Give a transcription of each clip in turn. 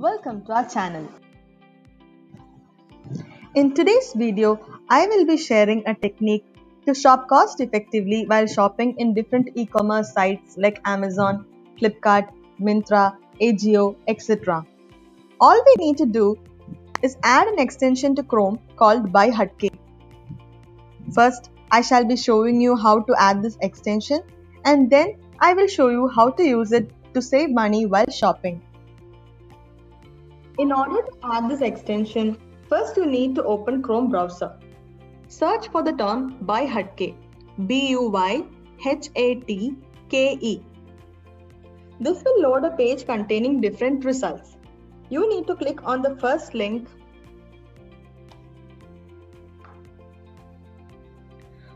Welcome to our channel. In today's video, I will be sharing a technique to shop cost effectively while shopping in different e-commerce sites like Amazon, Flipkart, Myntra, Ajio, etc. All we need to do is add an extension to Chrome called BuyHutK. First, I shall be showing you how to add this extension, and then I will show you how to use it to save money while shopping. In order to add this extension, first you need to open Chrome browser. Search for the term BuyHutK, BuyHatke. This will load a page containing different results. You need to click on the first link.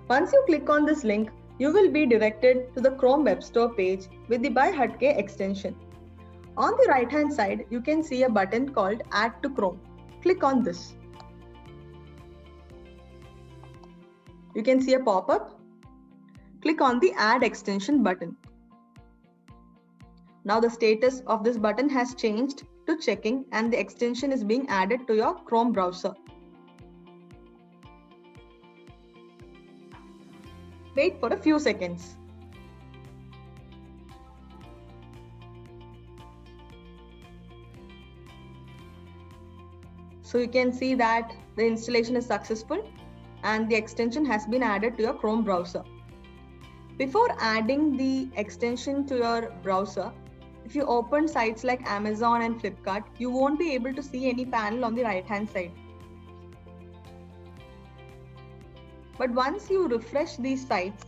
Once you click on this link, you will be directed to the Chrome Web Store page with the BuyHutK extension. On the right hand side, you can see a button called Add to Chrome. Click on this. You can see a pop-up. Click on the Add Extension button. Now the status of this button has changed to checking and the extension is being added to your Chrome browser. Wait for a few seconds. So you can see that the installation is successful and the extension has been added to your Chrome browser. Before adding the extension to your browser, if you open sites like Amazon and Flipkart, you won't be able to see any panel on the right hand side. But once you refresh these sites,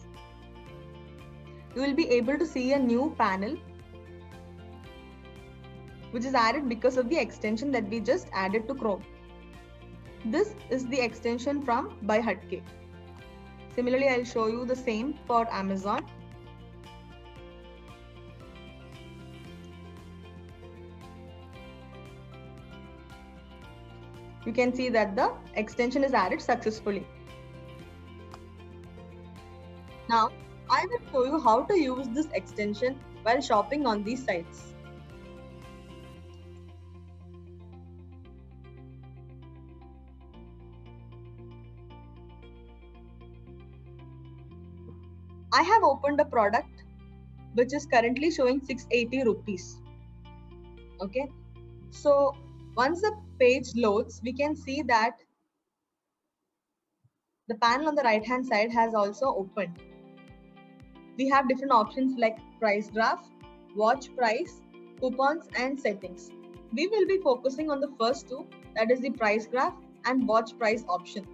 you will be able to see a new panel which is added because of the extension that we just added to Chrome. This is the extension from BuyHutK. Similarly, I'll show you the same for Amazon. You can see that the extension is added successfully. Now, I will show you how to use this extension while shopping on these sites. I have opened a product which is currently showing 680 rupees. Okay, so once the page loads, we can see that the panel on the right hand side has also opened. We have different options like price graph, watch price, coupons and settings. We will be focusing on the first two, that is the price graph and watch price option.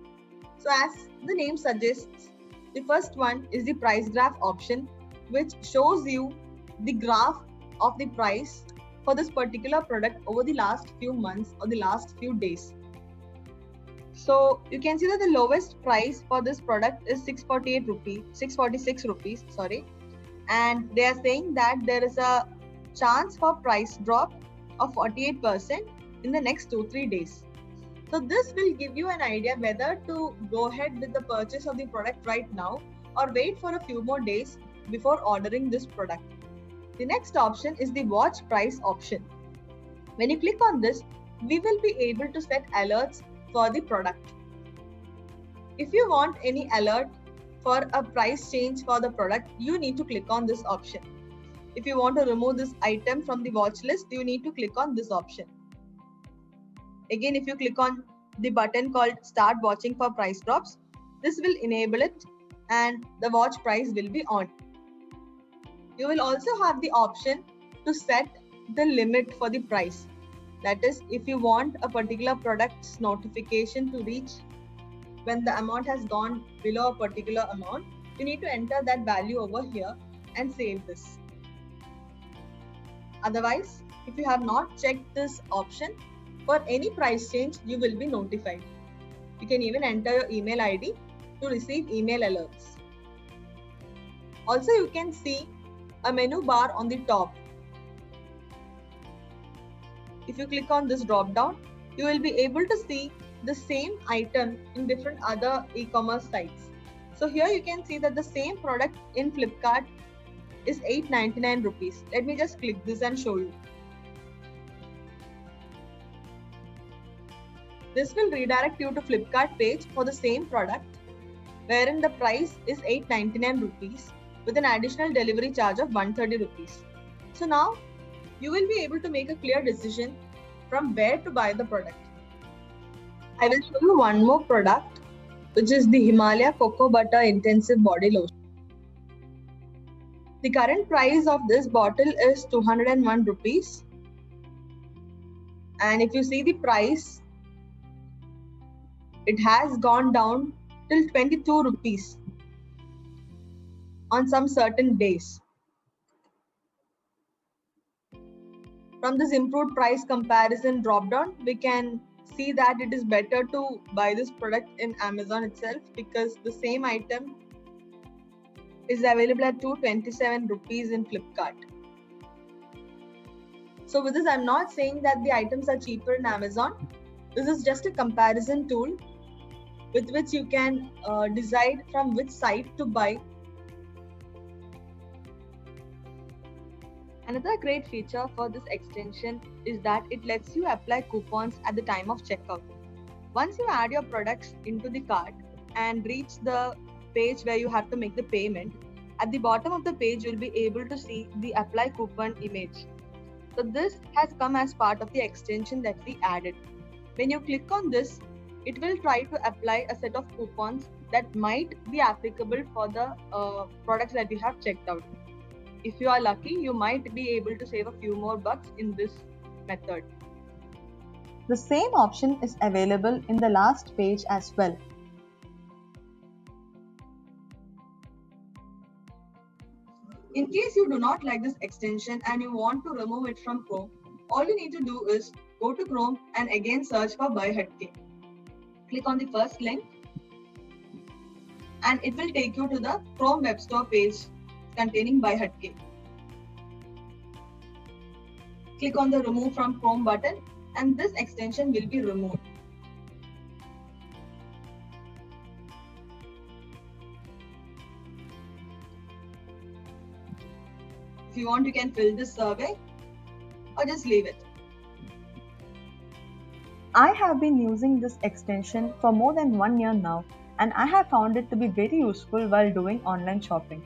So as the name suggests, the first one is the price graph option, which shows you the graph of the price for this particular product over the last few months or the last few days. So you can see that the lowest price for this product is 646 rupees, and they are saying that there is a chance for price drop of 48% in the next 2-3 days. So this will give you an idea whether to go ahead with the purchase of the product right now or wait for a few more days before ordering this product. The next option is the watch price option. When you click on this, we will be able to set alerts for the product. If you want any alert for a price change for the product, you need to click on this option. If you want to remove this item from the watch list, you need to click on this option. Again, if you click on the button called Start Watching for Price Drops, this will enable it and the watch price will be on. You will also have the option to set the limit for the price. That is, if you want a particular product's notification to reach when the amount has gone below a particular amount, you need to enter that value over here and save this. Otherwise, if you have not checked this option, for any price change, you will be notified. You can even enter your email ID to receive email alerts. Also, you can see a menu bar on the top. If you click on this drop down, you will be able to see the same item in different other e-commerce sites. So here you can see that the same product in Flipkart is 899 rupees. Let me just click this and show you. This will redirect you to Flipkart page for the same product, wherein the price is 899 rupees with an additional delivery charge of 130 rupees. So now you will be able to make a clear decision from where to buy the product. I will show you one more product, which is the Himalaya Cocoa Butter Intensive Body Lotion. The current price of this bottle is 201 rupees. And if you see the price, it has gone down till 22 rupees on some certain days. From this improved price comparison drop down, we can see that it is better to buy this product in Amazon itself, because the same item is available at 227 rupees in Flipkart. So with this, I'm not saying that the items are cheaper in Amazon. This is just a comparison tool with which you can decide from which site to buy. Another great feature for this extension is that it lets you apply coupons at the time of checkout. Once you add your products into the cart and reach the page where you have to make the payment, at the bottom of the page you'll be able to see the apply coupon image. So this has come as part of the extension that we added. When you click on this, it will try to apply a set of coupons that might be applicable for the products that you have checked out. If you are lucky, you might be able to save a few more bucks in this method. The same option is available in the last page as well. In case you do not like this extension and you want to remove it from Chrome, all you need to do is go to Chrome and again search for BuyHutK. Click on the first link and it will take you to the Chrome Web Store page containing BuyHutK. Click on the Remove from Chrome button and this extension will be removed. If you want, you can fill this survey or just leave it. I have been using this extension for more than 1 year now, and I have found it to be very useful while doing online shopping.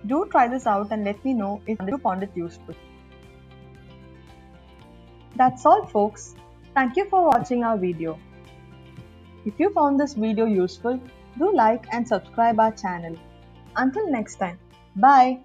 Do try this out and let me know if you found it useful. That's all, folks. Thank you for watching our video. If you found this video useful, do like and subscribe our channel. Until next time, bye.